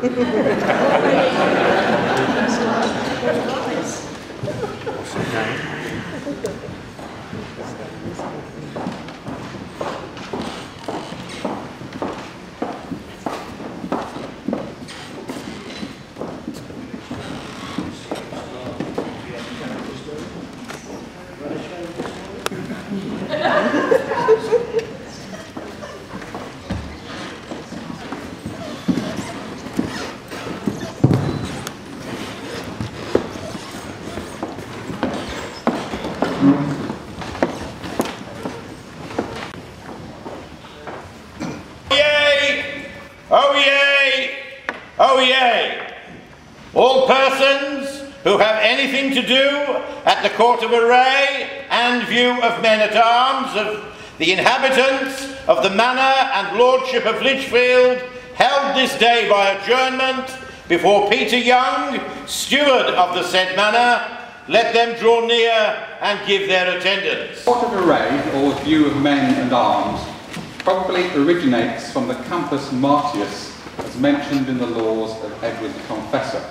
What's his name? Oh yea! All persons who have anything to do at the court of Arraye and view of men-at-arms, of the inhabitants of the manor and lordship of Lichfield, held this day by adjournment before Peter Young, steward of the said manor, let them draw near and give their attendance. The court of Arraye, or view of men-and-arms, probably originates from the Campus Martius, as mentioned in the laws of Edward the Confessor.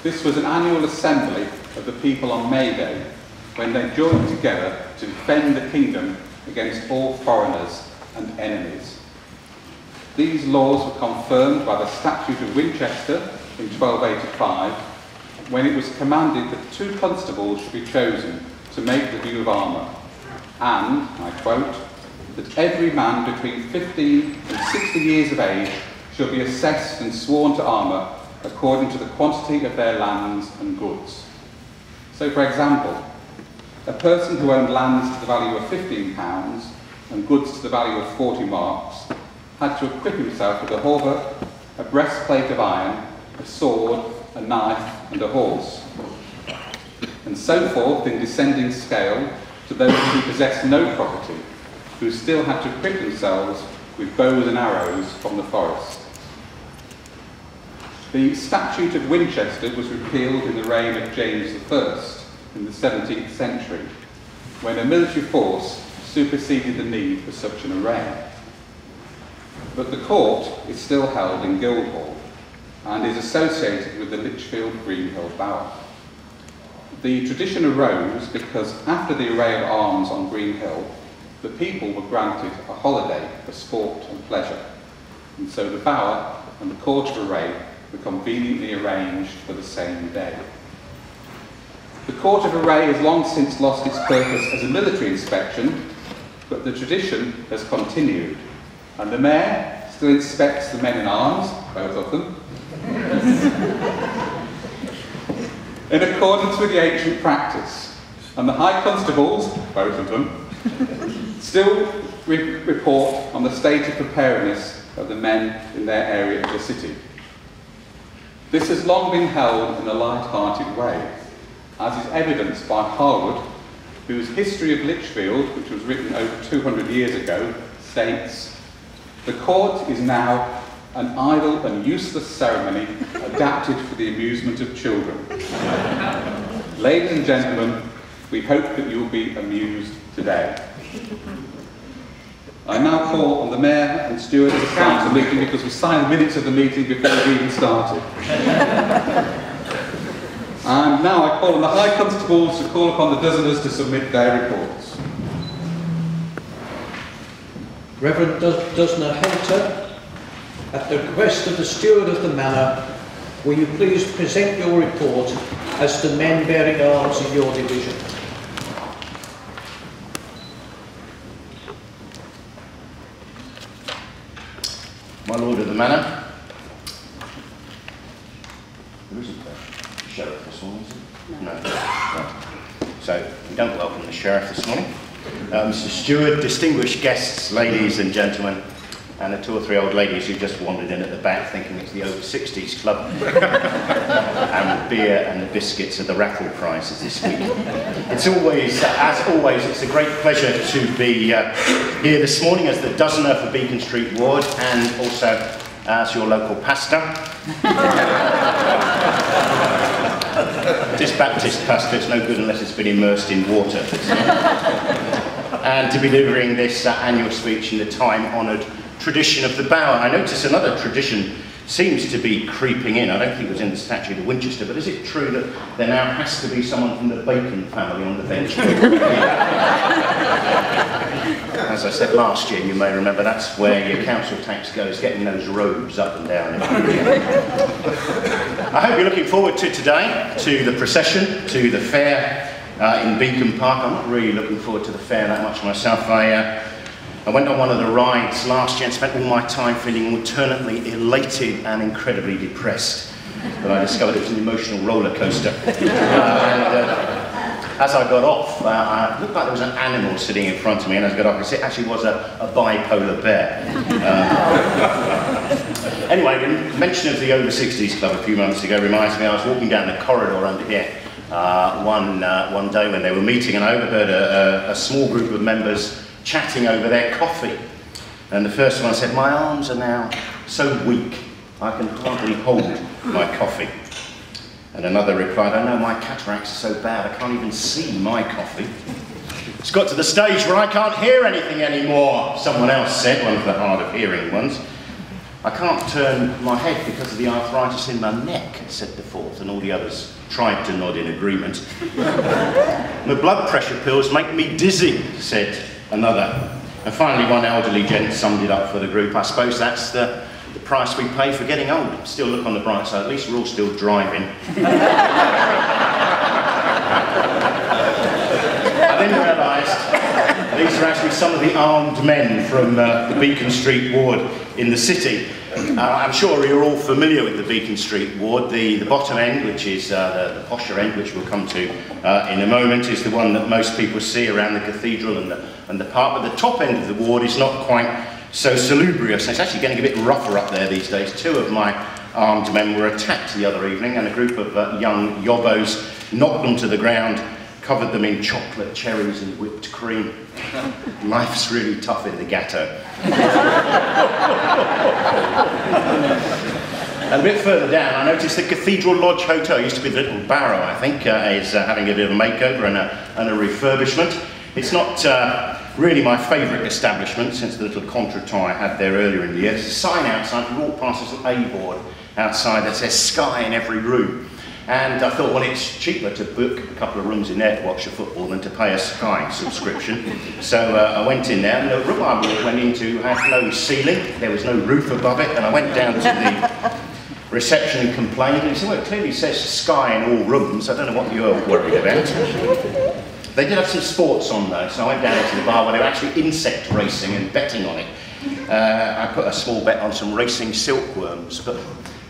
This was an annual assembly of the people on May Day, when they joined together to defend the kingdom against all foreigners and enemies. These laws were confirmed by the Statute of Winchester in 1285, when it was commanded that 2 constables should be chosen to make the view of armour, and, I quote, that every man between 15 and 60 years of age shall be assessed and sworn to armour according to the quantity of their lands and goods. So, for example, a person who owned lands to the value of £15 and goods to the value of 40 marks had to equip himself with a hauberk, a breastplate of iron, a sword, a knife and a horse, and so forth in descending scale to those who possessed no property, who still had to equip themselves with bows and arrows from the forest. The Statute of Winchester was repealed in the reign of James I in the 17th century, when a military force superseded the need for such an array. But the court is still held in Guildhall and is associated with the Lichfield Greenhill Bower. The tradition arose because after the array of arms on Greenhill, the people were granted a holiday for sport and pleasure, and so the Bower and the court of Arraye were conveniently arranged for the same day. The court of Arraye has long since lost its purpose as a military inspection, but the tradition has continued, and the mayor still inspects the men-in-arms, both of them, in accordance with the ancient practice, and the high constables, both of them, still report on the state of preparedness of the men in their area of the city. This has long been held in a light-hearted way, as is evidenced by Harwood, whose History of Lichfield, which was written over 200 years ago, states, "The court is now an idle and useless ceremony adapted for the amusement of children. Ladies and gentlemen, we hope that you will be amused today." I now call on the Mayor and Steward to start the meeting, because we signed the minutes of the meeting before we even started. And now I call on the High Constables to call upon the Dozeners to submit their reports. Reverend Dozener Hunter, at the request of the Steward of the Manor, will you please present your report as to men bearing arms in your division? My Lord of the Manor. There isn't a sheriff this morning, is there? No. So, we don't welcome the sheriff this morning. Mr. Steward, distinguished guests, ladies and gentlemen, and the 2 or 3 old ladies who just wandered in at the back thinking it's the over 60s club. And the beer and the biscuits are the raffle prizes this week. It's always, as always, it's a great pleasure to be here this morning as the Dozener for Beacon Street Ward, and also as your local pastor. This Baptist pastor is no good unless it's been immersed in water. And to be delivering this annual speech in the time-honoured tradition of the Bower. I notice another tradition seems to be creeping in. I don't think it was in the Statute of Winchester, but is it true that there now has to be someone from the Bacon family on the bench? As I said last year, you may remember, that's where your council tax goes, getting those robes up and down. I hope you're looking forward to today, to the procession, to the fair in Beacon Park. I'm not really looking forward to the fair that much myself. I went on one of the rides last year and spent all my time feeling alternately elated and incredibly depressed. But I discovered it was an emotional roller coaster. As I got off, it looked like there was an animal sitting in front of me, and as I got off, it actually was a bipolar bear. Anyway, the mention of the Over 60s Club a few months ago reminds me I was walking down the corridor under here one day when they were meeting, and I overheard a small group of members chatting over their coffee. And the first one said, "My arms are now so weak, I can hardly hold my coffee." And another replied, "Oh no, my cataracts are so bad, I can't even see my coffee." "It's got to the stage where I can't hear anything anymore," someone else said, one of the hard of hearing ones. "I can't turn my head because of the arthritis in my neck," said the fourth, and all the others tried to nod in agreement. "My blood pressure pills make me dizzy," said another. And finally, one elderly gent summed it up for the group. "I suppose that's the price we pay for getting old. Still, look on the bright side, at least we're all still driving." I then realised these are actually some of the armed men from the Beacon Street ward in the city. I'm sure you're all familiar with the Beacon Street ward. The bottom end, which is the posher end, which we'll come to in a moment, is the one that most people see around the cathedral and the park. But the top end of the ward is not quite so salubrious. It's actually getting a bit rougher up there these days. Two of my armed men were attacked the other evening, and a group of young yobbos knocked them to the ground, covered them in chocolate, cherries and whipped cream. Life's really tough in the ghetto. And a bit further down, I noticed the Cathedral Lodge Hotel, used to be the Little Barrow, I think, is having a bit of a makeover and a refurbishment. It's not really my favourite establishment since the little contretemps I had there earlier in the year. There's a sign outside, you walk past this little A-board outside that says Sky in every room. And I thought, well, it's cheaper to book a couple of rooms in there to watch the football than to pay a Sky subscription. So I went in there, and the room I went into had no ceiling, there was no roof above it, and I went down to the reception and complained, and he said, "Well, it clearly says Sky in all rooms, I don't know what you're worried about." They did have some sports on though, so I went down to the bar where they were actually insect racing and betting on it. I put a small bet on some racing silkworms, but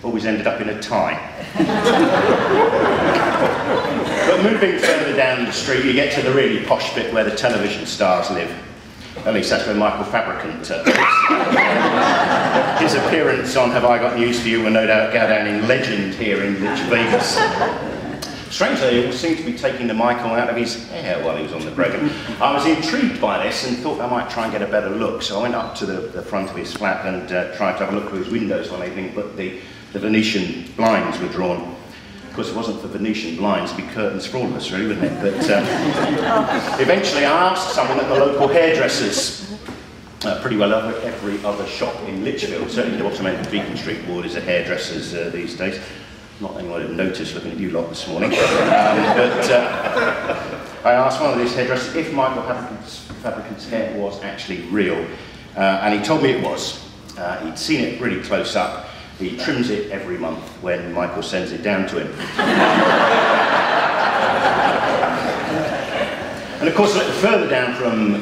always ended up in a tie. But moving further down the street, you get to the really posh bit where the television stars live. At least that's where Michael Fabricant lives. His appearance on Have I Got News For You will no doubt go down in legend here in Las Vegas. Strangely, he all seemed to be taking the Michael out of his hair while he was on the programme. I was intrigued by this and thought I might try and get a better look, so I went up to the front of his flat and tried to have a look through his windows one evening, but the Venetian blinds were drawn. Of course, it wasn't for Venetian blinds, it'd be curtains for all of us, really, wouldn't it? But eventually I asked someone at the local hairdressers, pretty well every other shop in Lichfield, certainly the bottom end of Beacon Street ward is a hairdresser's these days. Not anyone had noticed looking at you lot this morning. But I asked one of these hairdressers if Michael Fabricant's hair was actually real, and he told me it was. He'd seen it really close up. He trims it every month when Michael sends it down to him. And of course, a little further down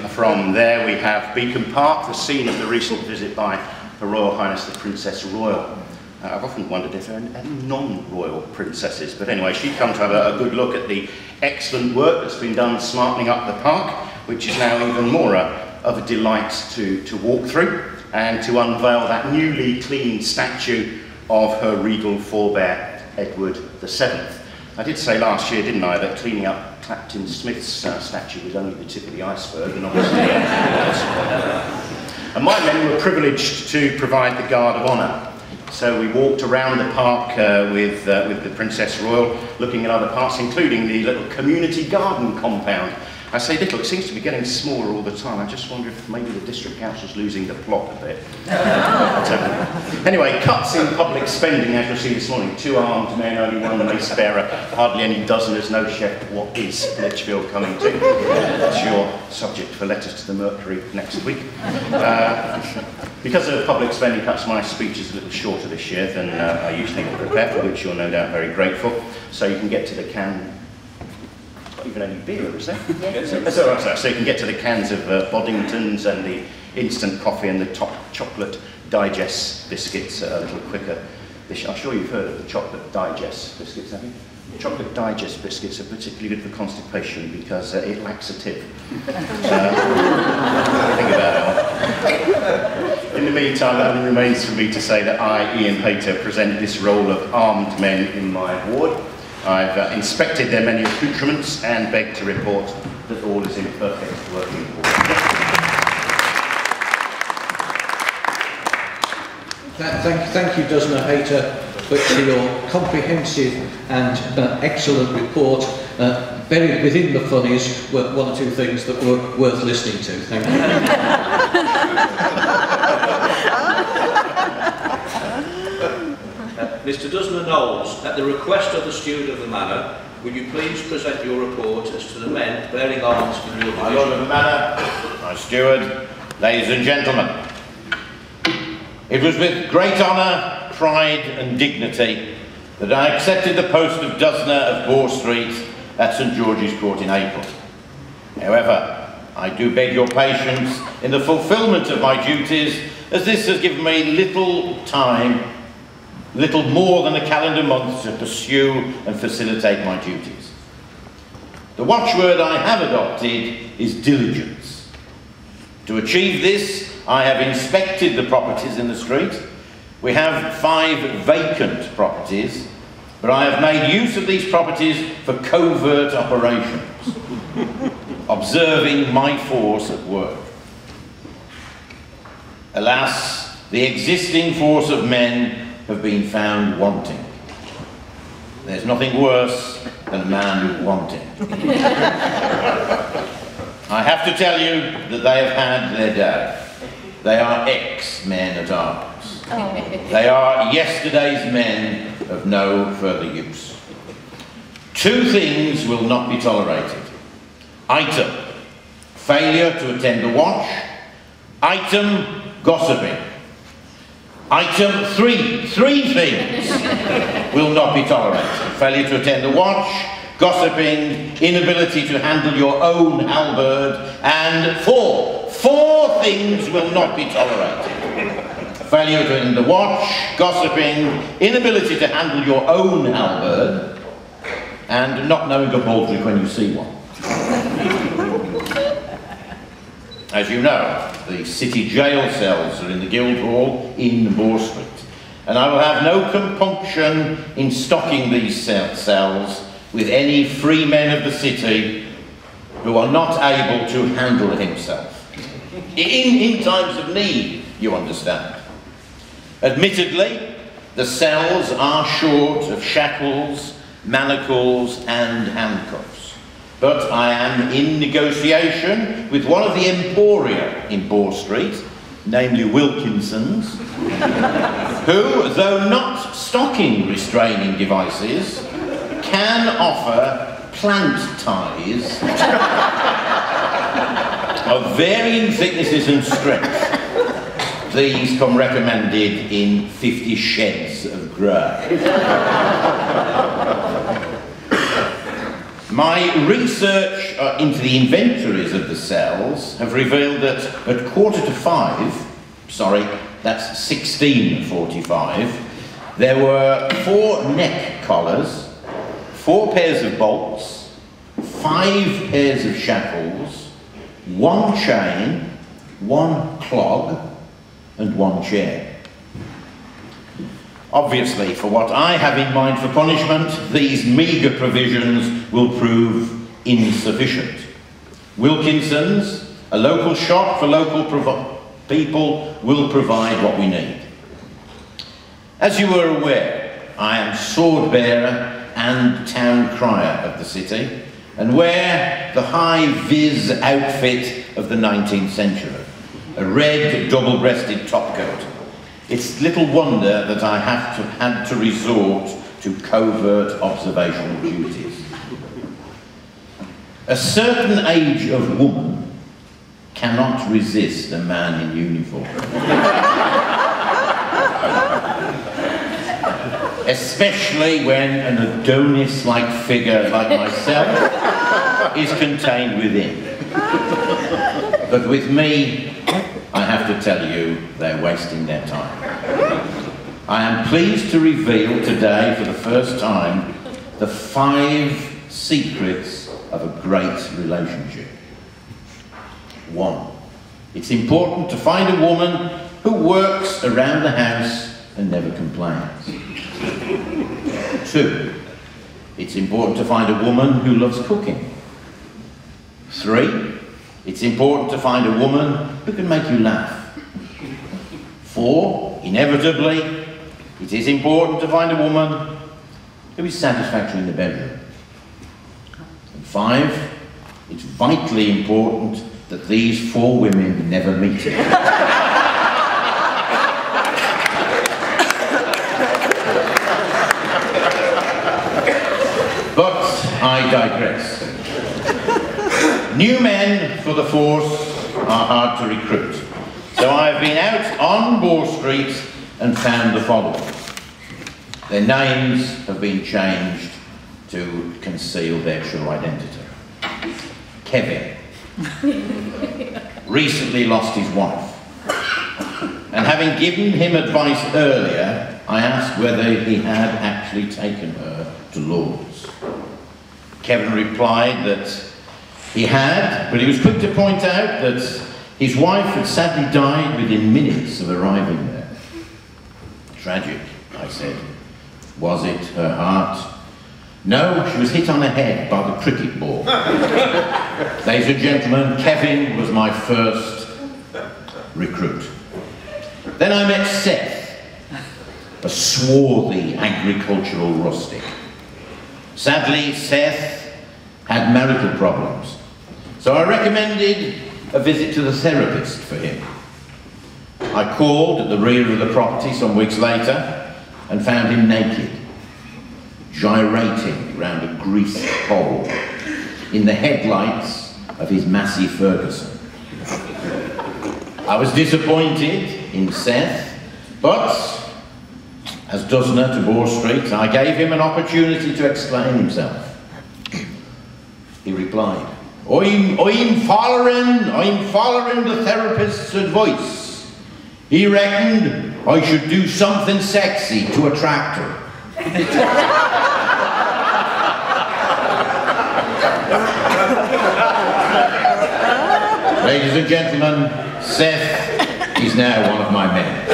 from there, we have Beacon Park, the scene of the recent visit by Her Royal Highness the Princess Royal. I've often wondered if there are any non-royal princesses, but anyway, she'd come to have a good look at the excellent work that's been done smartening up the park, which is now even more of a delight to walk through, and to unveil that newly cleaned statue of her regal forebear, Edward VII. I did say last year, didn't I, that cleaning up Clapton Smith's statue was only the tip of the iceberg, and obviously and my men were privileged to provide the guard of honour. So we walked around the park with the Princess Royal, looking at other parts, including the little community garden compound I say little, it seems to be getting smaller all the time. I just wonder if maybe the district council's losing the plot a bit. Anyway, cuts in public spending, as you'll see this morning. 2 armed men, only 1 mace bearer, hardly any dozeners, no chef. What is Lichfield coming to? That's your subject for letters to the Mercury next week. Because of public spending cuts, my speech is a little shorter this year than I usually prepare, for which you're no doubt very grateful. So you can get to the can. Even any beer, is there? Yes. So you can get to the cans of Boddingtons and the instant coffee and the top chocolate digest biscuits a little quicker. I'm sure you've heard of the chocolate digest biscuits, have you? Chocolate digest biscuits are particularly good for constipation because it laxative. Think about it. In the meantime, it only remains for me to say that I, Ian Pater, present this role of armed men in my ward. I've inspected their many accoutrements and beg to report that all is in perfect working order. Thank you, Doesna Hayter, for your comprehensive and excellent report. Buried within the funnies were 1 or 2 things that were worth listening to. Thank you. Mr. Doesna Knowles, at the request of the steward of the manor, will you please present your report as to the men bearing arms in your division? My Lord of the Manor, my steward, ladies and gentlemen. It was with great honour, pride and dignity that I accepted the post of Doesna of Boar Street at St George's Court in April. However, I do beg your patience in the fulfilment of my duties, as this has given me little more than a calendar month to pursue and facilitate my duties. The watchword I have adopted is diligence. To achieve this, I have inspected the properties in the street. We have 5 vacant properties, but I have made use of these properties for covert operations, observing my force at work. Alas, the existing force of men have been found wanting. There's nothing worse than a man who's wanting. I have to tell you that they have had their day. They are ex-men at arms. They are yesterday's men of no further use. 2 things will not be tolerated. Item, failure to attend a watch. Item, gossiping. Item 3 things will not be tolerated. Failure to attend a watch, gossiping, inability to handle your own halberd, and 4 things will not be tolerated. Failure to attend the watch, gossiping, inability to handle your own halberd, and not knowing a baldric when you see one. As you know, the city jail cells are in the Guildhall in Boar Street, and I will have no compunction in stocking these cells with any free men of the city who are not able to handle himself. In times of need, you understand. Admittedly, the cells are short of shackles, manacles and handcuffs, but I am in negotiation with one of the emporia in Boar Street, namely Wilkinson's, who, though not stocking restraining devices, can offer plant ties of varying thicknesses and strength. These come recommended in 50 shades of grey. My research into the inventories of the cells have revealed that at 4:45, sorry, that's 16:45, there were 4 neck collars, 4 pairs of bolts, 5 pairs of shackles, 1 chain, 1 clog, and 1 chair. Obviously, for what I have in mind for punishment, these meagre provisions will prove insufficient. Wilkinson's, a local shop for local people, will provide what we need. As you are aware, I am sword bearer and town crier of the city, and wear the high-vis outfit of the 19th century, a red double-breasted topcoat. It's little wonder that I had to resort to covert observational duties. A certain age of woman cannot resist a man in uniform. Especially when an Adonis-like figure like myself is contained within. But with me, I have to tell you, they're wasting their time. I am pleased to reveal today, for the first time, the 5 secrets of a great relationship. 1. It's important to find a woman who works around the house and never complains. 2. It's important to find a woman who loves cooking. 3. It's important to find a woman who can make you laugh. 4. Inevitably, it is important to find a woman who is satisfactory in the bedroom. And 5. It's vitally important that these 4 women never meet. But I digress. New men for the force are hard to recruit. So I've been out on Boar Street and found the following. Their names have been changed to conceal their true identity. Kevin recently lost his wife. And having given him advice earlier, I asked whether he had actually taken her to Lord's. Kevin replied that he had, but he was quick to point out that his wife had sadly died within minutes of arriving there. Tragic, I said. Was it her heart? No, she was hit on the head by the cricket ball. Ladies and gentlemen, Kevin was my first recruit. Then I met Seth, a swarthy agricultural rustic. Sadly, Seth had marital problems, so I recommended a visit to the therapist for him. I called at the rear of the property some weeks later and found him naked, gyrating around a greased pole in the headlights of his Massey Ferguson. I was disappointed in Seth, but as dozener to Boar Street, I gave him an opportunity to explain himself. He replied, I'm following the therapist's advice. He reckoned I should do something sexy to attract her. Ladies and gentlemen, Seth is now one of my men.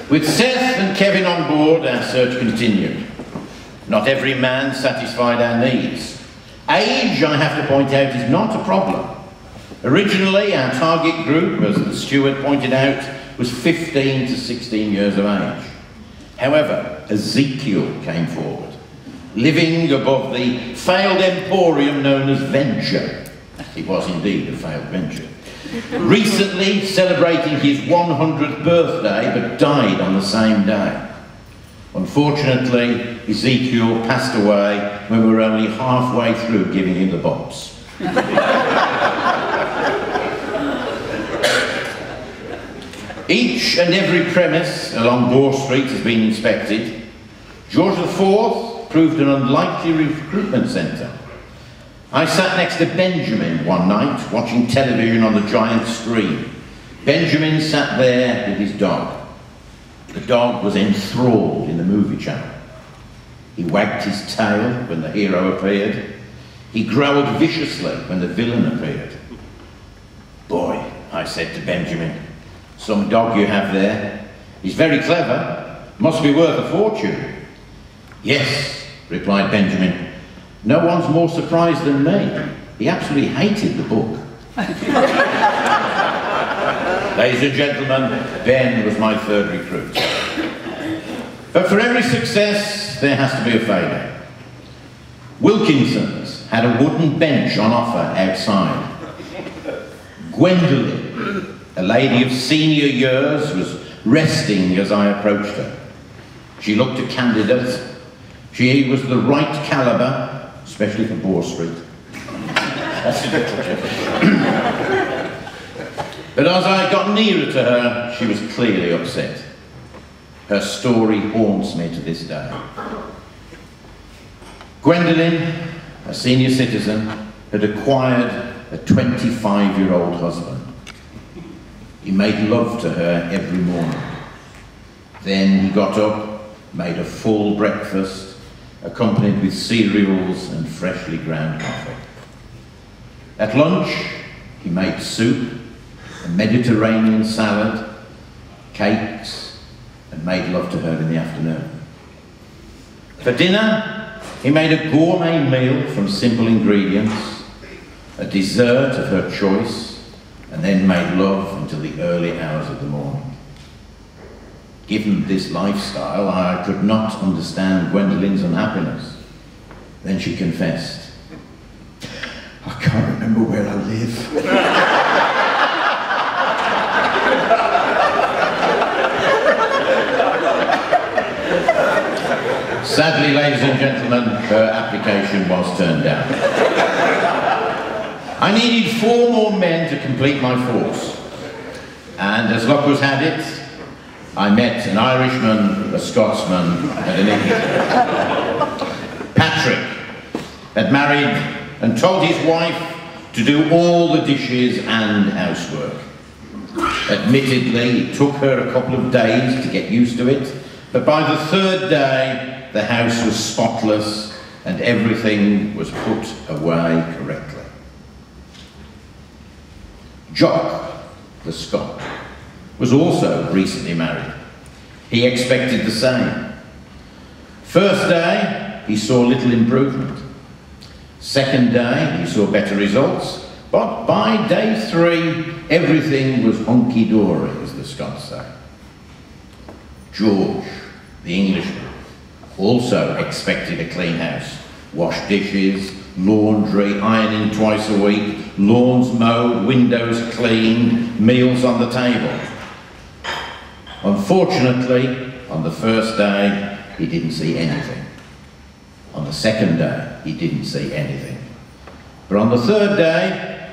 With Seth and Kevin on board, our search continued. Not every man satisfied our needs. Age, I have to point out, is not a problem. Originally, our target group, as the steward pointed out, was 15 to 16 years of age. However, Ezekiel came forward, living above the failed emporium known as Venture. It was indeed a failed venture. Recently celebrating his 100th birthday, but died on the same day. Unfortunately, Ezekiel passed away when we were only halfway through giving him the box. Each and every premise along Boar Street has been inspected. George IV proved an unlikely recruitment centre. I sat next to Benjamin one night, watching television on the giant screen. Benjamin sat there with his dog. The dog was enthralled in the movie channel. He wagged his tail when the hero appeared. He growled viciously when the villain appeared. Boy, I said to Benjamin, some dog you have there. He's very clever. Must be worth a fortune. Yes, replied Benjamin. No one's more surprised than me. He absolutely hated the book. Ladies and gentlemen, Ben was my third recruit. But for every success, there has to be a failure. Wilkinson's had a wooden bench on offer outside. Gwendolen, a lady of senior years, was resting as I approached her. She looked a candidate. She was the right calibre, especially for Boar Street. That's a little joke. But as I got nearer to her, she was clearly upset. Her story haunts me to this day. Gwendolen, a senior citizen, had acquired a 25-year-old husband. He made love to her every morning. Then he got up, made a full breakfast, accompanied with cereals and freshly ground coffee. At lunch, he made soup, a Mediterranean salad, cakes, and made love to her in the afternoon. For dinner, he made a gourmet meal from simple ingredients, a dessert of her choice, and then made love until the early hours of the morning. Given this lifestyle, I could not understand Gwendolen's unhappiness. Then she confessed, "I can't remember where I live." Sadly, ladies and gentlemen, her application was turned down. I needed 4 more men to complete my force. And as luck was had it, I met an Irishman, a Scotsman, and an Englishman. Patrick had married and told his wife to do all the dishes and housework. Admittedly, it took her a couple of days to get used to it, but by the 3rd day, the house was spotless and everything was put away correctly. Jock, the Scot, was also recently married. He expected the same. First day, he saw little improvement. Second day, he saw better results. But by day 3, everything was hunky-dory, as the Scots say. George, the Englishman, also expected a clean house. Wash dishes, laundry, ironing twice a week, lawns mowed, windows cleaned, meals on the table. Unfortunately, on the first day, he didn't see anything. On the second day, he didn't see anything. But on the 3rd day,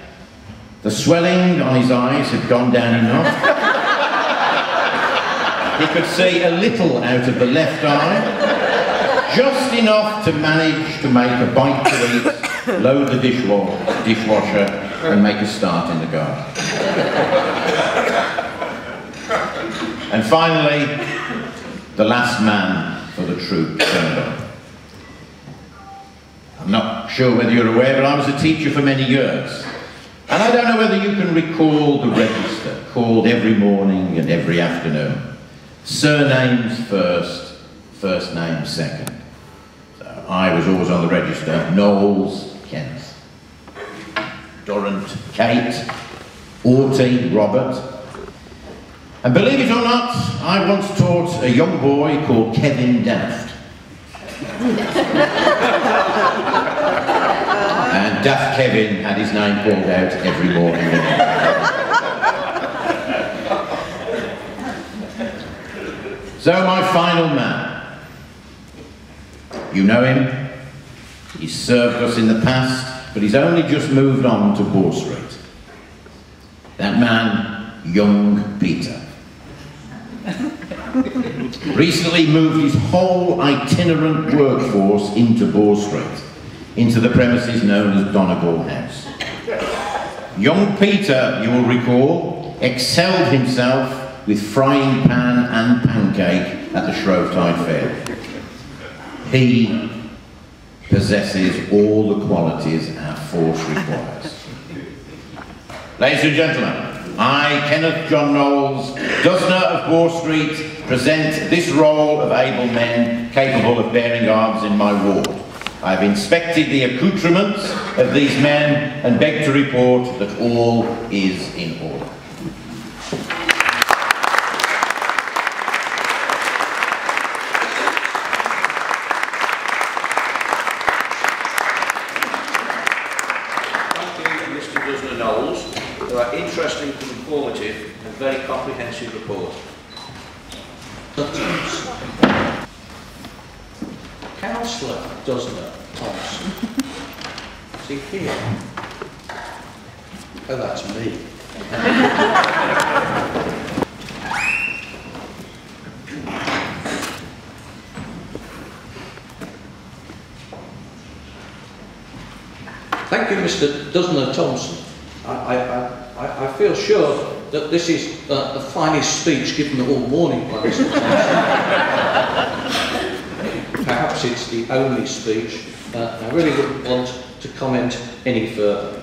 the swelling on his eyes had gone down enough. He could see a little out of the left eye, just enough to manage to make a bite to eat, load the dishwasher, and make a start in the garden. And finally, the last man for the troop turned up. I'm not sure whether you're aware, but I was a teacher for many years. And I don't know whether you can recall the register, called every morning and every afternoon. Surnames first, first name second. So I was always on the register. Knowles, Kenneth. Durrant, Kate. Orty, Robert. And believe it or not, I once taught a young boy called Kevin Daft. And Daft Kevin had his name called out every morning. So my final man. You know him. He's served us in the past, but he's only just moved on to Boar Street. That man, young Peter. Recently moved his whole itinerant workforce into Boar Street, into the premises known as Donegal House. Young Peter, you will recall, excelled himself with frying pan and pancake at the Shrovetide Fair. He possesses all the qualities our force requires. Ladies and gentlemen, I, Kenneth John Knowles, Dusner of Boar Street, present this roll of able men capable of bearing arms in my ward. I have inspected the accoutrements of these men and beg to report that all is in order. very comprehensive report. Councillor Thompson. Is he here? Oh, that's me. Thank you, Mr. Thompson. I feel sure that this is the finest speech given all morning by Mr. Thompson. Perhaps it's the only speech. I really wouldn't want to comment any further.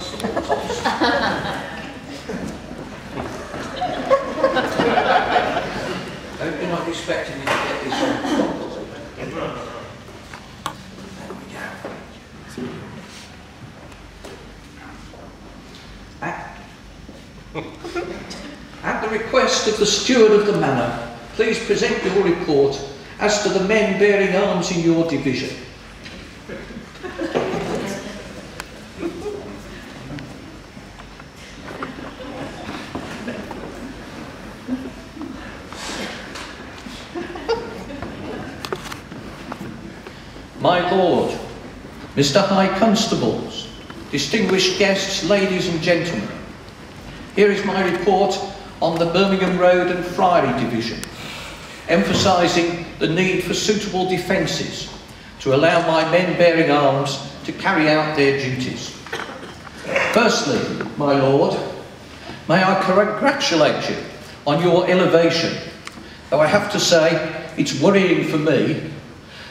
I hope you're not expecting me to get this on. At the request of the steward of the manor, please present your report as to the men bearing arms in your division. My Lord, Mr. High Constables, distinguished guests, ladies and gentlemen, here is my report on the Birmingham Road and Friary Division, emphasising the need for suitable defences to allow my men bearing arms to carry out their duties. Firstly, my Lord, may I congratulate you on your elevation, though I have to say it's worrying for me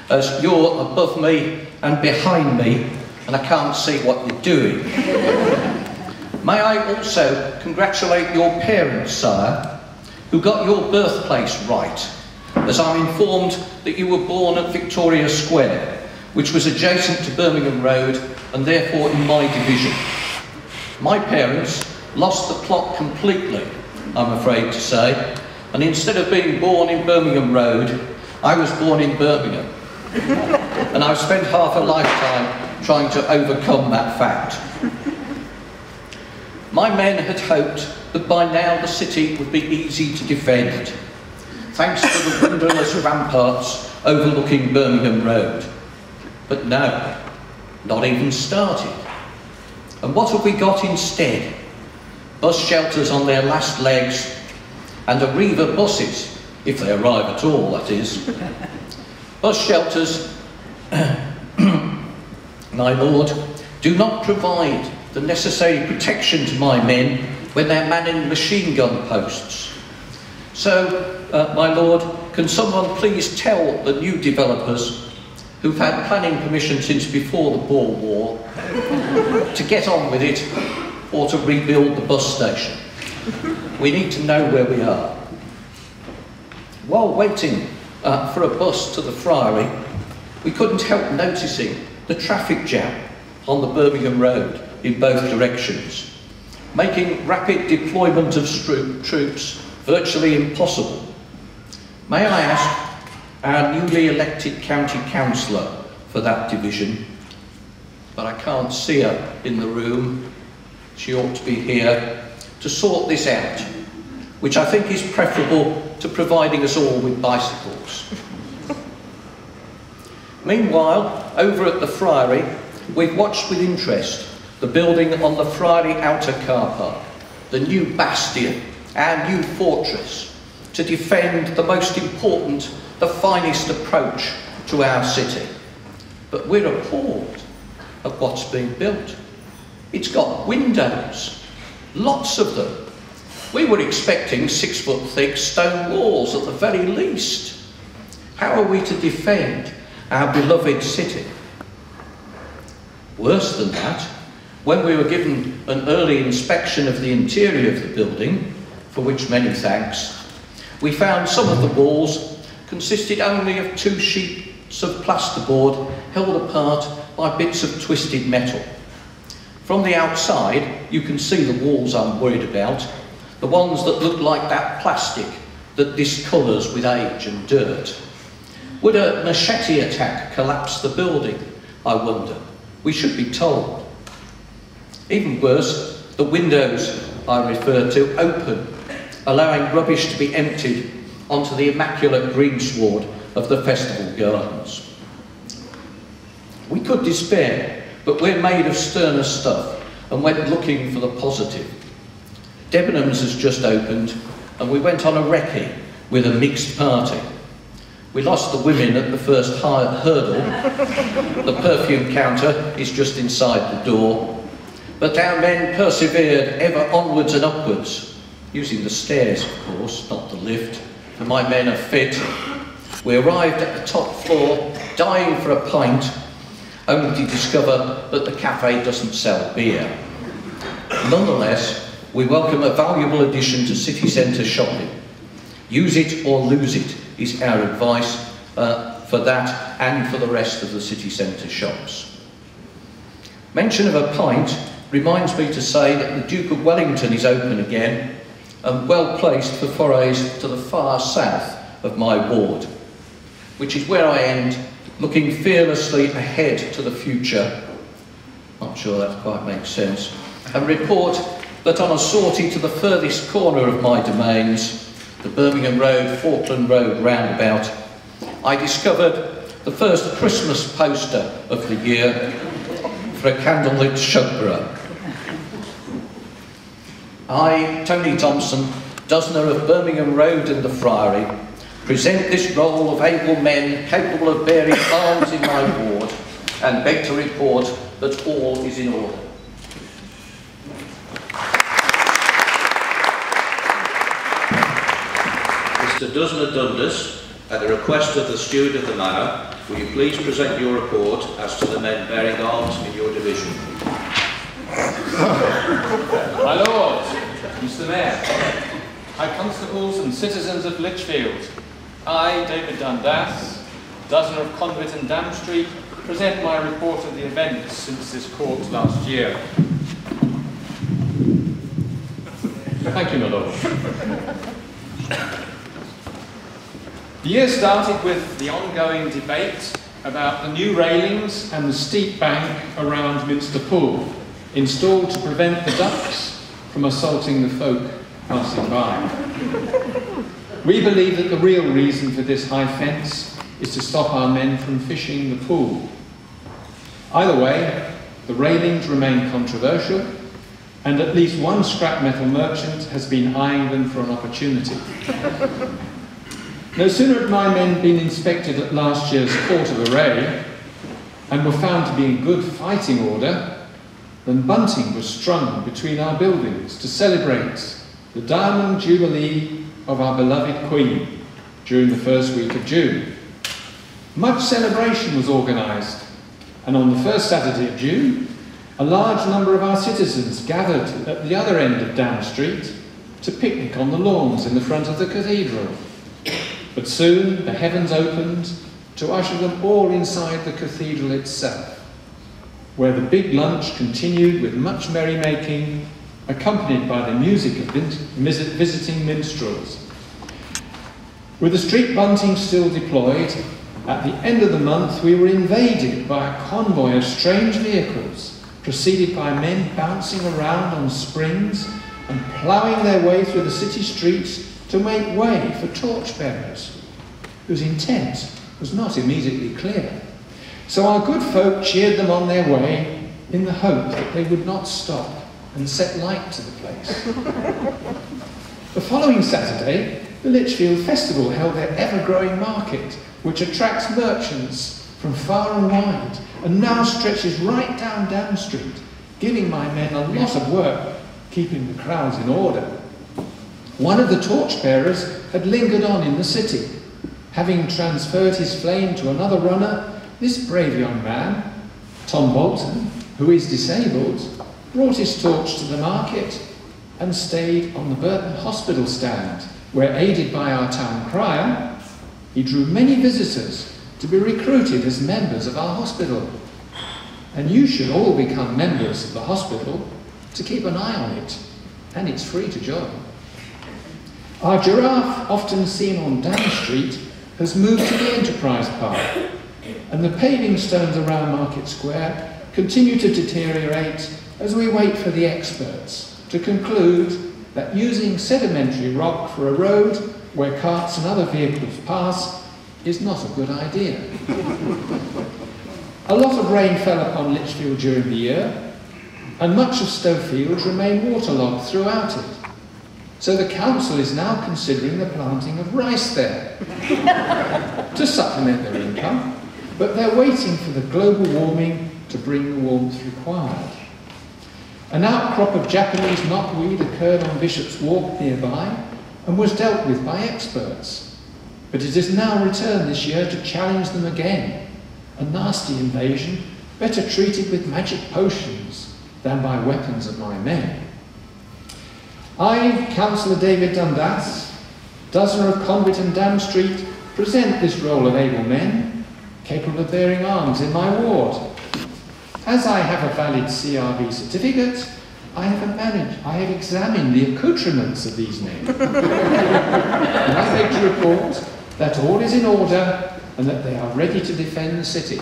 as you're above me and behind me and I can't see what you're doing. May I also congratulate your parents, sire, who got your birthplace right, as I'm informed that you were born at Victoria Square, which was adjacent to Birmingham Road and therefore in my division. My parents lost the plot completely, I'm afraid to say, and instead of being born in Birmingham Road, I was born in Birmingham. And I've spent half a lifetime trying to overcome that fact. My men had hoped that by now the city would be easy to defend, thanks to the windowless ramparts overlooking Birmingham Road. But no, not even started. And what have we got instead? Bus shelters on their last legs, and Arraye buses, if they arrive at all, that is. Bus shelters, my lord, do not provide the necessary protection to my men when they're manning machine gun posts. So, my lord, can someone please tell the new developers who've had planning permission since before the Boer War to get on with it or to rebuild the bus station? We need to know where we are. While waiting for a bus to the Friary, we couldn't help noticing the traffic jam on the Birmingham Road in both directions, making rapid deployment of troops virtually impossible. May I ask our newly elected county councillor for that division, but I can't see her in the room, she ought to be here, to sort this out, which I think is preferable to providing us all with bicycles. Meanwhile, over at the Friary, we've watched with interest the building on the Friary outer car park, the new bastion, our new fortress, to defend the most important, the finest approach to our city. But we're appalled at what's being built. It's got windows, lots of them. We were expecting 6-foot-thick stone walls at the very least. How are we to defend our beloved city? Worse than that, when we were given an early inspection of the interior of the building, for which many thanks, we found some of the walls consisted only of 2 sheets of plasterboard held apart by bits of twisted metal. From the outside, you can see the walls I'm worried about, the ones that look like that plastic that discolours with age and dirt. Would a machete attack collapse the building, I wonder? We should be told. Even worse, the windows I referred to open allowing rubbish to be emptied onto the immaculate greensward of the festival gardens. We could despair, but we're made of sterner stuff and went looking for the positive. Debenhams has just opened and we went on a recce with a mixed party. We lost the women at the first hurdle. The perfume counter is just inside the door. But our men persevered ever onwards and upwards, using the stairs, of course, not the lift, for my men are fit. We arrived at the top floor, dying for a pint, only to discover that the cafe doesn't sell beer. Nonetheless, we welcome a valuable addition to city centre shopping. Use it or lose it is our advice for that and for the rest of the city centre shops. Mention of a pint reminds me to say that the Duke of Wellington is open again and well placed for forays to the far south of my ward, which is where I end, looking fearlessly ahead to the future. Not sure that quite makes sense. And report that on a sortie to the furthest corner of my domains, the Birmingham Road, Falkland Road roundabout, I discovered the first Christmas poster of the year for a candlelit Shugborough. I, Tony Thompson, Dozener of Birmingham Road and the Friary, present this roll of able men capable of bearing arms in my ward and beg to report that all is in order. Mr. Dozener Dundas, at the request of the Steward of the Manor, will you please present your report as to the men bearing arms in your division? My Lord, Mr. Mayor, High Constables and citizens of Lichfield, I, David Dundas, Dozener of Conduit and Dam Street, present my report of the events since this court last year. Thank you, my Lord. The year started with the ongoing debate about the new railings and the steep bank around Minster Pool, installed to prevent the ducks from assaulting the folk passing by. We believe that the real reason for this high fence is to stop our men from fishing the pool. Either way, the railings remain controversial, and at least one scrap metal merchant has been eyeing them for an opportunity. No sooner had my men been inspected at last year's Court of Arraye and were found to be in good fighting order than bunting was strung between our buildings to celebrate the Diamond Jubilee of our beloved Queen during the first week of June. Much celebration was organised, and on the first Saturday of June, a large number of our citizens gathered at the other end of Dam Street to picnic on the lawns in the front of the cathedral. But soon the heavens opened to usher them all inside the cathedral itself, where the big lunch continued with much merrymaking, accompanied by the music of visiting minstrels. With the street bunting still deployed, at the end of the month we were invaded by a convoy of strange vehicles, preceded by men bouncing around on springs and ploughing their way through the city streets to make way for torchbearers, whose intent was not immediately clear. So our good folk cheered them on their way in the hope that they would not stop and set light to the place. The following Saturday, the Lichfield Festival held their ever-growing market, which attracts merchants from far and wide, and now stretches right down Dam Street, giving my men a lot of work, keeping the crowds in order. One of the torchbearers had lingered on in the city. Having transferred his flame to another runner, this brave young man, Tom Bolton, who is disabled, brought his torch to the market and stayed on the Burton Hospital stand, where, aided by our town crier, he drew many visitors to be recruited as members of our hospital. And you should all become members of the hospital to keep an eye on it, and it's free to join. Our giraffe, often seen on Dam Street, has moved to the Enterprise Park, and the paving stones around Market Square continue to deteriorate as we wait for the experts to conclude that using sedimentary rock for a road where carts and other vehicles pass is not a good idea. A lot of rain fell upon Lichfield during the year, and much of Stow Fields remained waterlogged throughout it. So the council is now considering the planting of rice there to supplement their income, but they're waiting for the global warming to bring the warmth required. An outcrop of Japanese knotweed occurred on Bishop's Walk nearby and was dealt with by experts, but it has now returned this year to challenge them again. A nasty invasion, better treated with magic potions than by weapons of my men. I, Councillor David Dundas, Dozener of Convict and Dam Street, present this roll of able men, capable of bearing arms in my ward. As I have a valid CRB certificate, I have examined the accoutrements of these men. And I beg to report that all is in order and that they are ready to defend the city.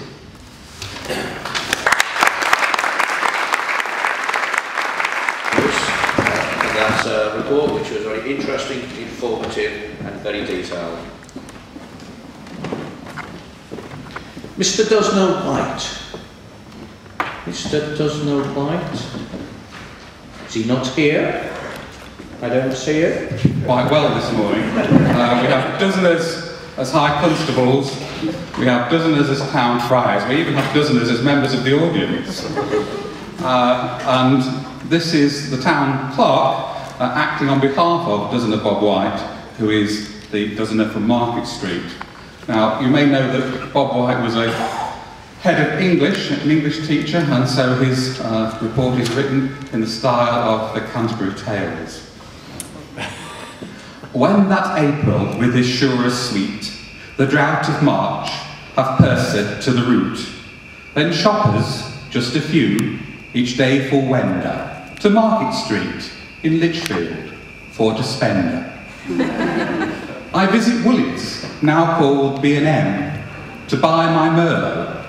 That's a report which was very interesting, informative and very detailed. Mr. Dozener White. Mr. Dozener White. Is he not here? I don't see it. Quite well this morning. We have Dozeners as High Constables, we have Dozeners as Town Friars, we even have Dozeners as members of the audience. And this is the Town Clerk acting on behalf of Dozener Bob White, who is the Dozener from Market Street. Now, you may know that Bob White was a head of English, an English teacher, and so his report is written in the style of the Canterbury Tales. When that April with his surer sweet, the drought of March have pursed to the root, then shoppers, just a few, each day for wender, to Market Street in Lichfield for to spender. I visit Woollies, now called B&M, to buy my Merlot,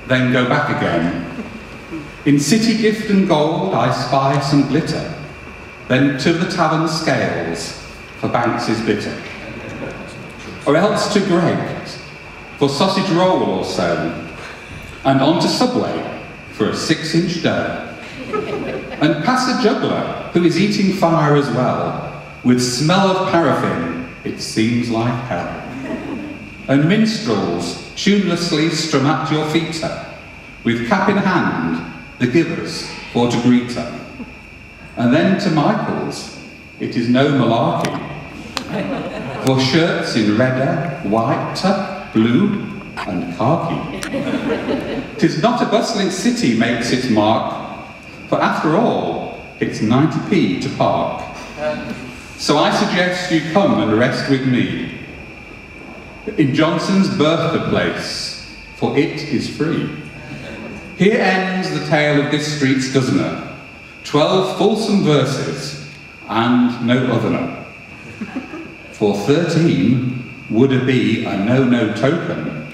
then go back again. In City Gift and Gold I spy some glitter, then to the Tavern Scales, for Banks's bitter. Or else to Greg's, for sausage roll or so, and on to Subway, for a 6-inch dough. And pass a juggler, who is eating fire as well, with smell of paraffin, it seems like hell. And minstrels tunelessly strum at your feet, with cap in hand, the givers for to greet her. And then to Michael's, it is no malarkey, for shirts in redder, white, blue, and khaki. 'Tis not a bustling city makes its mark, for after all, it's 90p to park. So I suggest you come and rest with me in Johnson's birthplace, for it is free. Here ends the tale of this street's Dozener, 12 fulsome verses, and no othener. For 13 would it be a no token,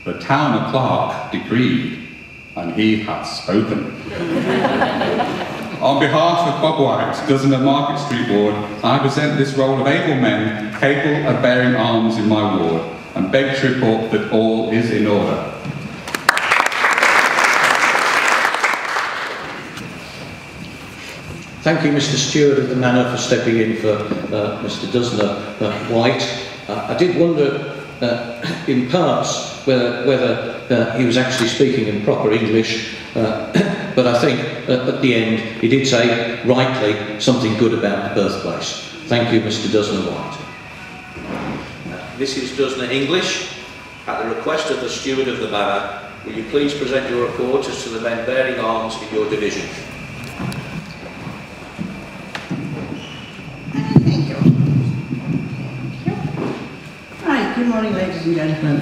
the town clerk decreed, and he hath spoken. On behalf of Bob White, Dozener Market Street Ward, I present this roll of able men capable of bearing arms in my ward, and beg to report that all is in order. Thank you, Mr. Steward of the Manor, for stepping in for Mr. Dozener White. I did wonder in parts whether he was actually speaking in proper English, but I think at the end he did say, rightly, something good about the birthplace. Thank you, Mr. Dozener White. This is Dozener English. At the request of the Steward of the Manor, will you please present your report as to the men bearing arms in your division? Thank you. Right, good morning, ladies and gentlemen.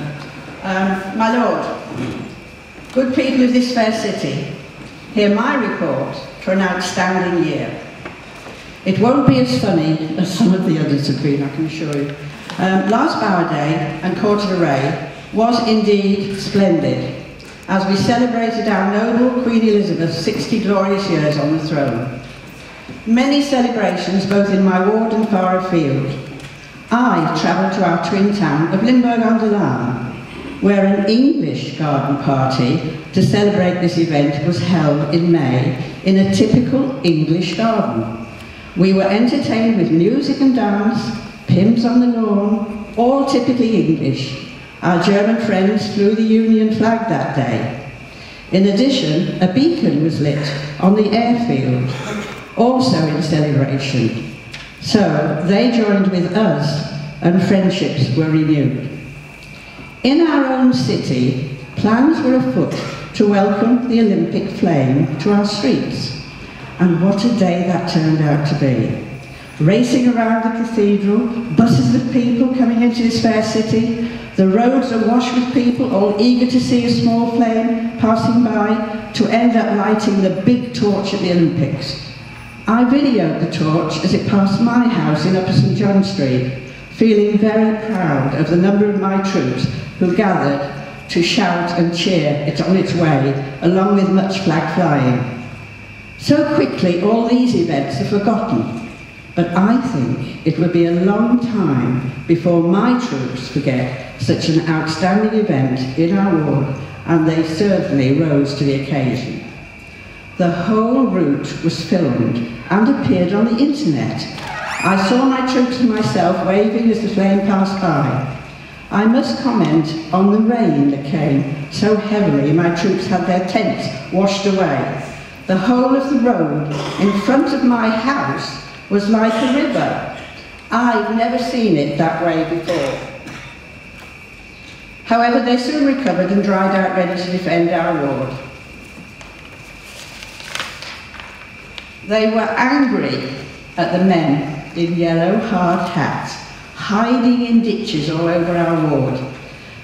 My Lord, good people of this fair city, hear my report for an outstanding year. It won't be as funny as some of the others have been, I can assure you. Last Bower Day and Court of Arraye was indeed splendid, as we celebrated our noble Queen Elizabeth's 60 glorious years on the throne. Many celebrations both in my ward and far afield. I travelled to our twin town of Limburg-on-the-Lahn, where an English garden party to celebrate this event was held in May in a typical English garden. We were entertained with music and dance, pimps on the lawn, all typically English. Our German friends flew the Union flag that day. In addition, a beacon was lit on the airfield, also in celebration. So they joined with us and friendships were renewed. In our own city, plans were afoot to welcome the Olympic flame to our streets. And what a day that turned out to be. Racing around the cathedral, buses of people coming into this fair city, the roads awash with people all eager to see a small flame passing by to end up lighting the big torch at the Olympics. I videoed the torch as it passed my house in Upper St John Street, feeling very proud of the number of my troops who gathered to shout and cheer it on its way, along with much flag flying. So quickly all these events are forgotten, but I think it will be a long time before my troops forget such an outstanding event in our ward, and they certainly rose to the occasion. The whole route was filmed and appeared on the internet. I saw my troops and myself waving as the flame passed by. I must comment on the rain that came so heavily my troops had their tents washed away. The whole of the road in front of my house was like a river. I've never seen it that way before. However, they soon recovered and dried out ready to defend our ward. They were angry at the men in yellow hard hats, hiding in ditches all over our ward.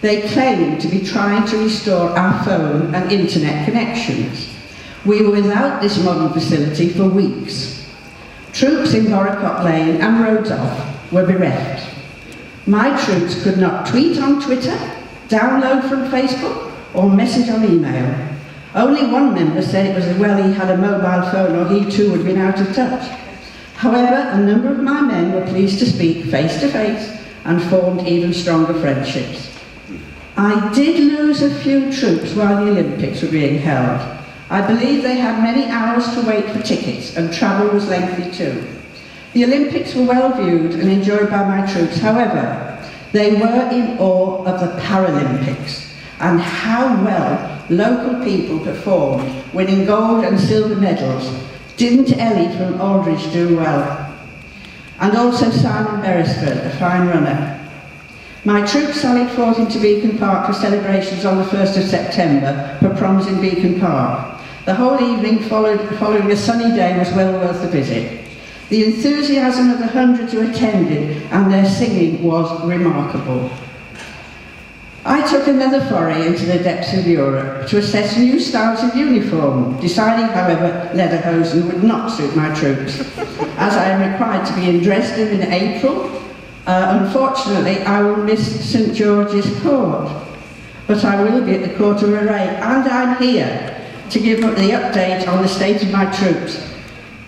They claimed to be trying to restore our phone and internet connections. We were without this modern facility for weeks. Troops in Borracott Lane and roads off were bereft. My troops could not tweet on Twitter, download from Facebook, or message on email. Only one member said it was as well he had a mobile phone or he too had been out of touch. However, a number of my men were pleased to speak face to face and formed even stronger friendships. I did lose a few troops while the Olympics were being held. I believe they had many hours to wait for tickets and travel was lengthy too. The Olympics were well viewed and enjoyed by my troops. However, they were in awe of the Paralympics and how well local people performed, winning gold and silver medals. Didn't Ellie from Aldridge do well? And also Simon Beresford, a fine runner. My troops sallied forth into Beacon Park for celebrations on the 1st of September for proms in Beacon Park. The whole evening following a sunny day was well worth the visit. The enthusiasm of the hundreds who attended and their singing was remarkable. I took another foray into the depths of Europe to assess new styles of uniform, deciding, however, lederhosen would not suit my troops, as I am required to be in Dresden in April. Unfortunately, I will miss St George's Court, but I will be at the Court of Arraye, and I'm here to give the update on the state of my troops,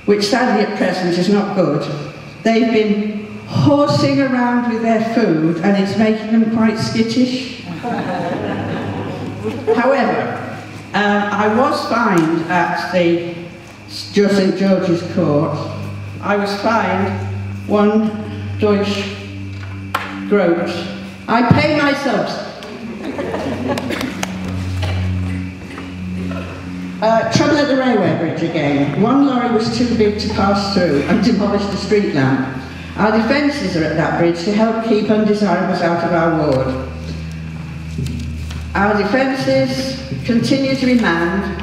which sadly at present is not good. They've been horsing around with their food, and it's making them quite skittish. However, I was fined at the St George's Court. I was fined 1 Deutsch gross. I pay my subs. Trouble at the railway bridge again. One lorry was too big to pass through and demolished the street lamp. Our defences are at that bridge to help keep undesirables out of our ward. Our defences continue to be manned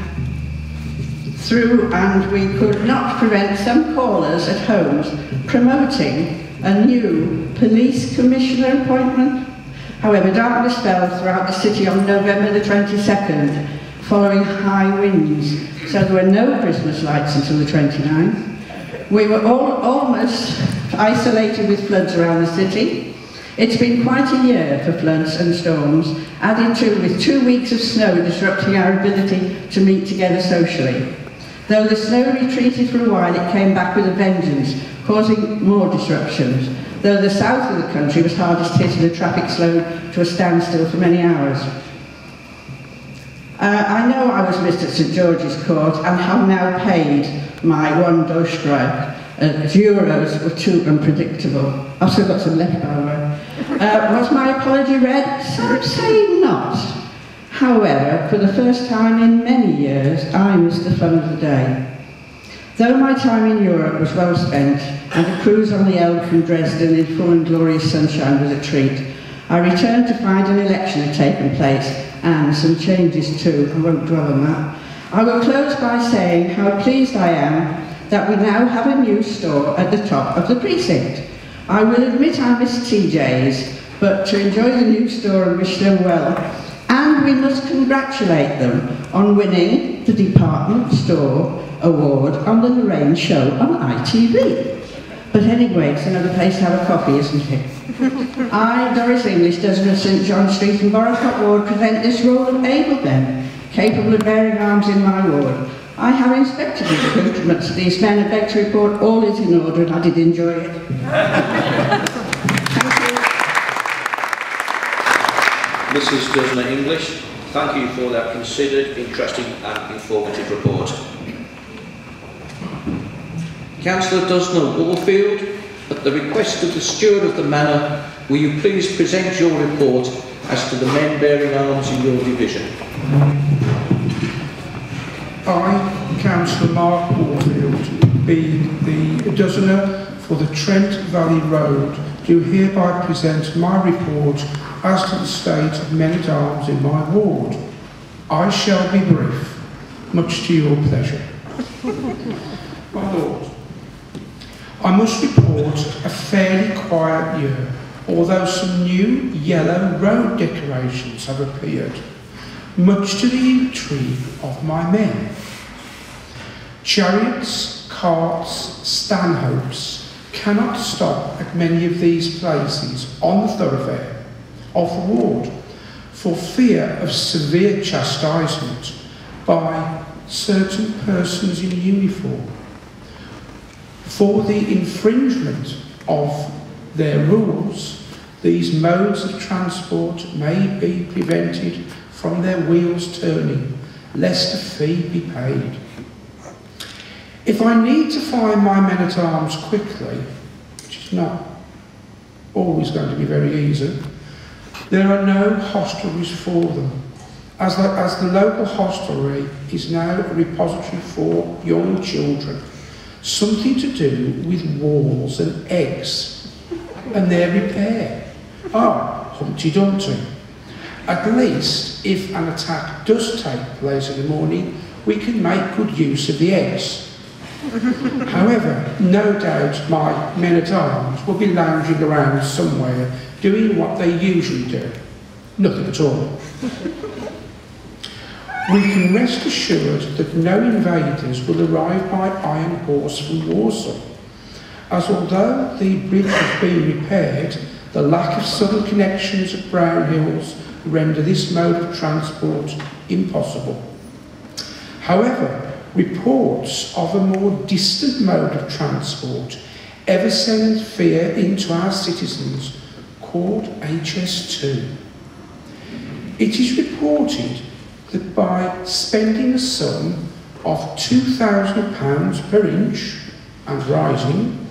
through, and we could not prevent some callers at homes promoting a new police commissioner appointment. However, darkness fell throughout the city on November the 22nd, following high winds, so there were no Christmas lights until the 29th. We were almost isolated with floods around the city. It's been quite a year for floods and storms, added to with 2 weeks of snow disrupting our ability to meet together socially. Though the snow retreated for a while, it came back with a vengeance, causing more disruptions, though the south of the country was hardest hit and the traffic slowed to a standstill for many hours. I know I was missed at St George's Court and have now paid my one doshgrad. Euros were too unpredictable. I've still got some left, by the way. Was my apology read? Say not. However, for the first time in many years, I missed the fun of the day. Though my time in Europe was well spent, and a cruise on the Elbe from Dresden in full and glorious sunshine was a treat, I returned to find an election had taken place, and some changes too. I won't dwell on that. I will close by saying how pleased I am that we now have a new store at the top of the precinct. I will admit I miss TJ's, but to enjoy the new store and wish them well, and we must congratulate them on winning the Department Store Award on the Lorraine Show on ITV. But anyway, it's another place to have a coffee, isn't it? I, Doris English, Dozen of St John Street and Borrowcott Ward, present this roll of able men, capable of bearing arms in my ward. I have inspected the accoutrements of these men and beg to report all is in order, and I did enjoy it. Mrs. Doesner English, thank you for that considered, interesting and informative report. Councillor Doesner Warfield, at the request of the steward of the manor, will you please present your report as to the men bearing arms in your division? I, Councillor Mark Warfield, being the Doesner for the Trent Valley Road, do hereby present my report as to the state of men-at-arms in my ward. I shall be brief, much to your pleasure. My Lord, I must report a fairly quiet year, although some new yellow road decorations have appeared, much to the intrigue of my men. Chariots, carts, stanhopes cannot stop at many of these places on the thoroughfare of the ward for fear of severe chastisement by certain persons in uniform for the infringement of their rules. These modes of transport may be prevented from their wheels turning, lest a fee be paid. If I need to find my men-at-arms quickly, which is not always going to be very easy, there are no hostelries for them, as the local hostelry is now a repository for young children, something to do with walls and eggs and their repair. Humpty Dumpty. At least, if an attack does take place in the morning, we can make good use of the eggs. However, no doubt my men-at-arms will be lounging around somewhere doing what they usually do. Nothing at all. We can rest assured that no invaders will arrive by Iron Horse from Warsaw, as although the bridge has been repaired, the lack of southern connections at Brown Hills render this mode of transport impossible. However, reports of a more distant mode of transport ever send fear into our citizens, called HS2. It is reported that by spending a sum of £2,000 per inch and rising,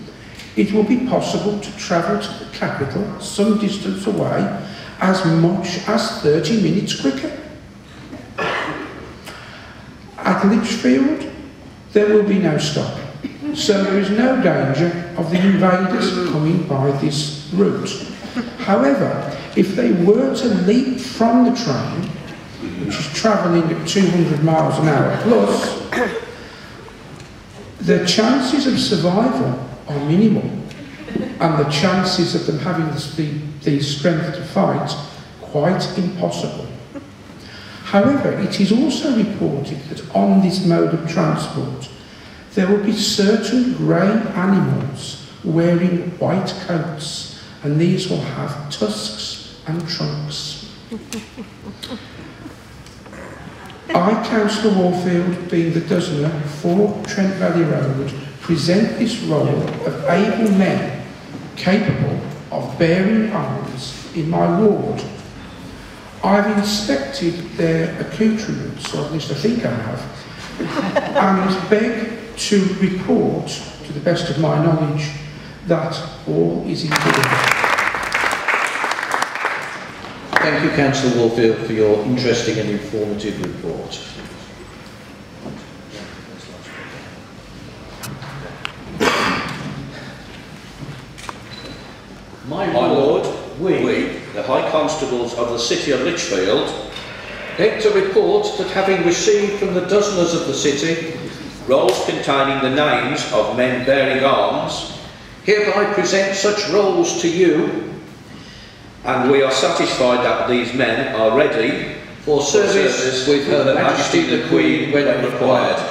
it will be possible to travel to the capital some distance away as much as 30 minutes quicker. At Lichfield, there will be no stop, so there is no danger of the invaders coming by this route. However, if they were to leap from the train, which is travelling at 200 miles an hour plus, the chances of survival are minimal, and the chances of them having the strength to fight quite impossible. However, it is also reported that on this mode of transport there will be certain grey animals wearing white coats, and these will have tusks and trunks. I, Councillor Warfield, being the Dozener for Trent Valley Road, present this roll of able men capable of bearing arms in my ward. I've inspected their accoutrements, or at least I think I have, and beg to report, to the best of my knowledge, that all is in good. Thank you, Councillor Warfield, for your interesting and informative report. My Lord, we, the High Constables of the City of Lichfield, beg to report that having received from the Dozeners of the city rolls containing the names of men bearing arms, hereby present such rolls to you, and we are satisfied that these men are ready for service with Her Majesty the Queen when required.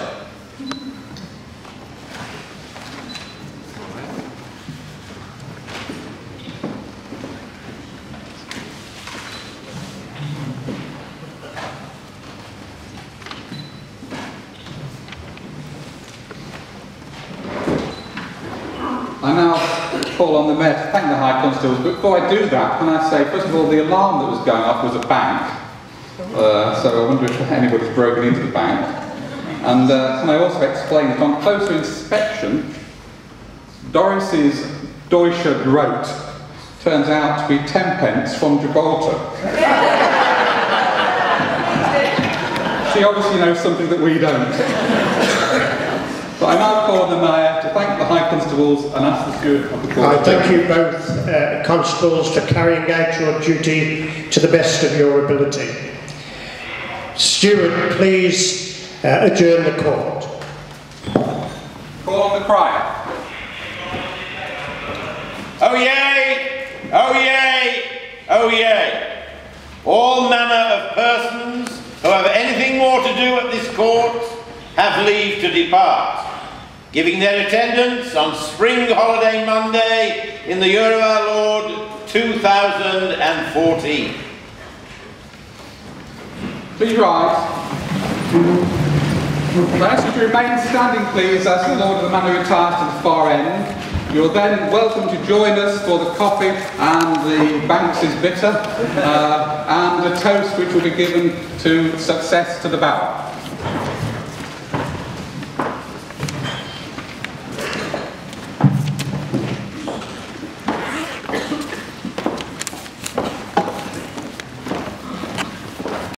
I now call on the Mayor to thank the High Constables, but before I do that, can I say, first of all, the alarm that was going off was a bank, so I wonder if anybody's broken into the bank. And can I also explain that on closer inspection, Doris's Deutsche Groat turns out to be 10 pence from Gibraltar. She obviously knows something that we don't. But I now call on the Mayor to thank the High Constables and ask the Steward of the Court. I thank you both, Constables, for carrying out your duty to the best of your ability. Steward, please adjourn the court. Call on the crier. Oh yea! Oh yea! Oh yea! All manner of persons who have anything more to do at this court have leave to depart, giving their attendance on Spring Holiday Monday in the year of our Lord 2014. Please rise. I ask you to remain standing, please, as the Lord of the Manor retires to the far end. You're then welcome to join us for the coffee and the Banks is bitter, and a toast which will be given to success to the Bower.